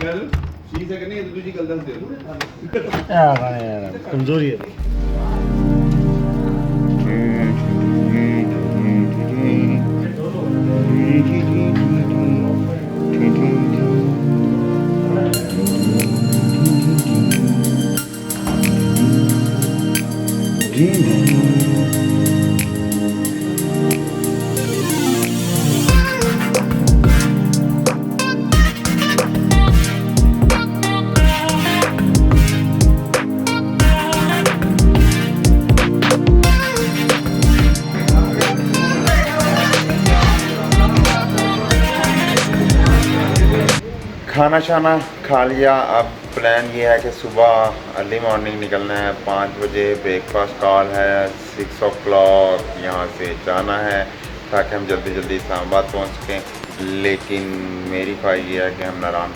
गल शी से करनी है तो दूसरी गल दस दे यार कमजोरी है खाना शाना खा लिया। अब प्लान ये है कि सुबह अर्ली मॉर्निंग निकलना है 5 बजे। ब्रेकफास्ट कॉल है 6 o'clock, यहाँ से जाना है ताकि हम जल्दी जल्दी इस्लामाबाद पहुँच सकें। लेकिन मेरी ख्वाहिश ये है कि हम नारान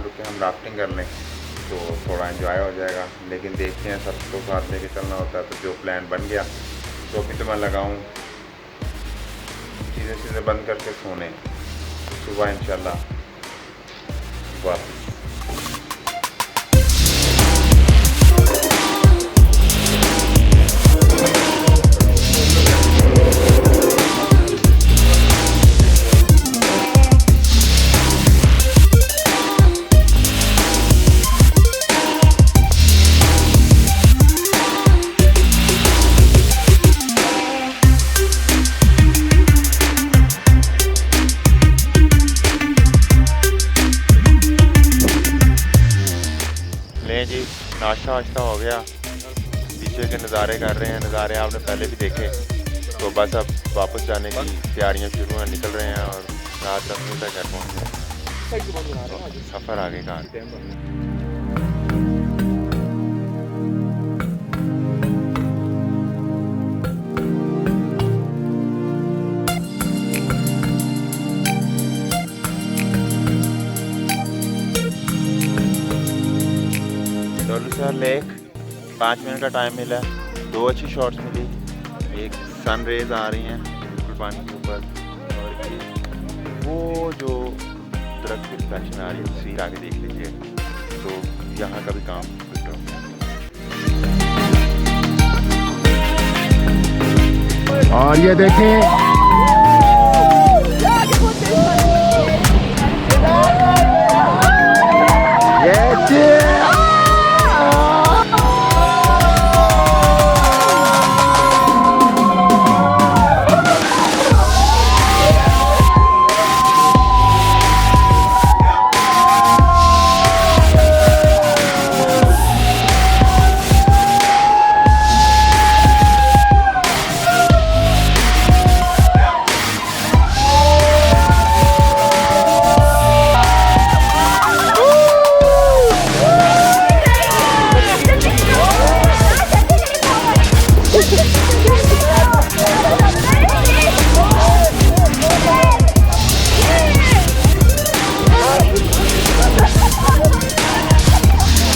रुके हम राफ्टिंग कर लें तो थोड़ा एंजॉय हो जाएगा। लेकिन देखते हैं, सबको साथ लेके चलना होता है तो जो प्लान बन गया तो अभी तो मैं लगाऊँ चीज़ें बंद करके सोने, सुबह इंशाल्लाह वापस। जी नाश्ता वाश्ता हो गया, पीछे के नज़ारे कर रहे हैं। नज़ारे आपने पहले भी देखे। तो बस अब वापस जाने की तैयारियां शुरू हैं, निकल रहे हैं और रात 10 बजे तक घर पहुँचे। सफ़र आगे का लेक 5 मिनट का टाइम मिला, 2 अच्छी शॉट्स मिली। एक सन रेज आ रही हैं बिल्कुल पानी के ऊपर, और ये वो जो दरख्त की रिफ्लेक्शन आ रही है तस्वीर आगे देख लीजिए। तो यहाँ का भी काम फिट हो गया। और ये देखें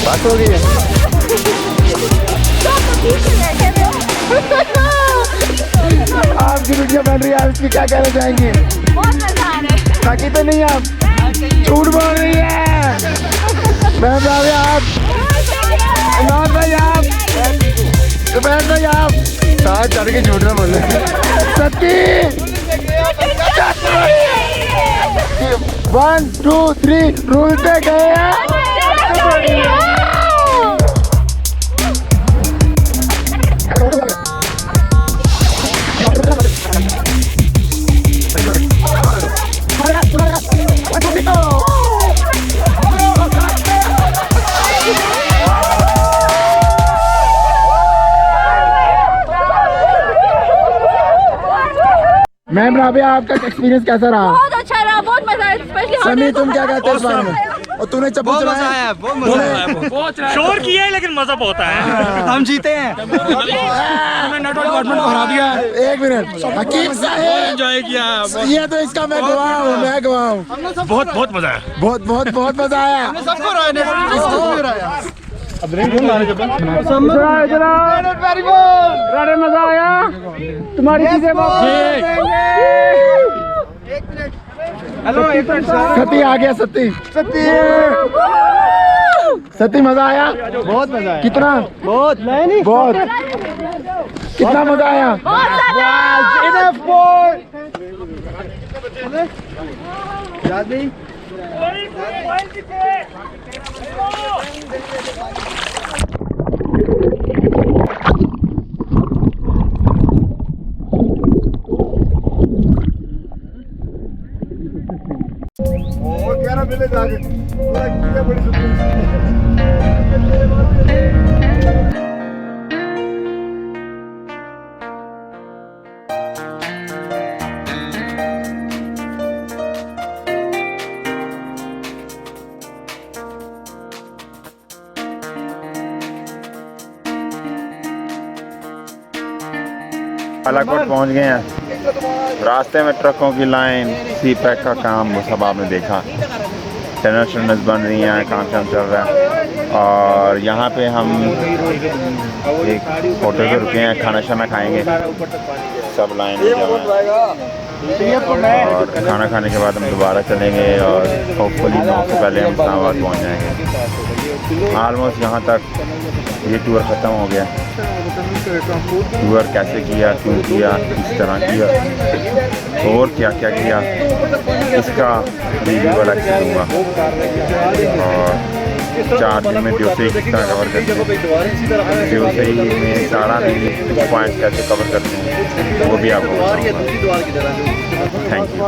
बात हो गई है। आपकी वीडियो बन रही है, आप इसकी क्या कहना चाहेंगे? बहुत मजा आ रहा है। बाकी तो नहीं आप झूठ बोल रही है। मैं भाई आप इमरान भाई आप सुबैर भाई आप साथ चढ़ के झूठ ना बोले। सच्ची 1 2 3 रूल पे गए हैं। मैम राबिया, आपका एक्सपीरियंस कैसा रहा? बहुत अच्छा रहा, बहुत मजा आया। स्पेशली समी, तुम क्या कहते हो इस बारे में? और तूने चप्पू चलाया? बहुत शोर किया है लेकिन मजा बहुत आया। हम जीते हैं। नेटवर्क डिपार्टमेंट को हरा दिया। 1 मिनट हकीम साहब, एंजॉय किया। ये तो इसका मैं गवाह हूँ, मैं गवाह हूँ। बहुत मजा आया। बहुत मजा आया। सबको रहा अब मजा आया। तुम्हारी चीजें सती आ गया, सती सती मजा आया? बहुत मजा आया। कितना? बहुत नहीं बहुत। कितना मजा आया? याद नहीं? बालाकोट पहुंच गए हैं। रास्ते में ट्रकों की लाइन, सी पैक का काम, वो सब आपने देखा। टनल्स बन रही हैं, काम चल रहा है। और यहाँ पे हम एक होटल पे रुके हैं, खाना शाना खाएंगे। सब लाइन में जमा है। और खाना खाने के बाद हम दोबारा चलेंगे और होपफुली 9 से पहले हम इस्लामाबाद पहुँच जाएंगे। ऑलमोस्ट यहाँ तक ये टूर ख़त्म हो गया। टूर कैसे किया, क्यों किया, किस तरह किया और क्या क्या किया, इसका रिव्यू अलग से दूँगा। और 4 दिन में देओसाई किस तरह कवर करते हैं, देओसाई में सारा भी पॉइंट कैसे कवर करते हैं, वो भी आपको बताऊँगा। Thank you.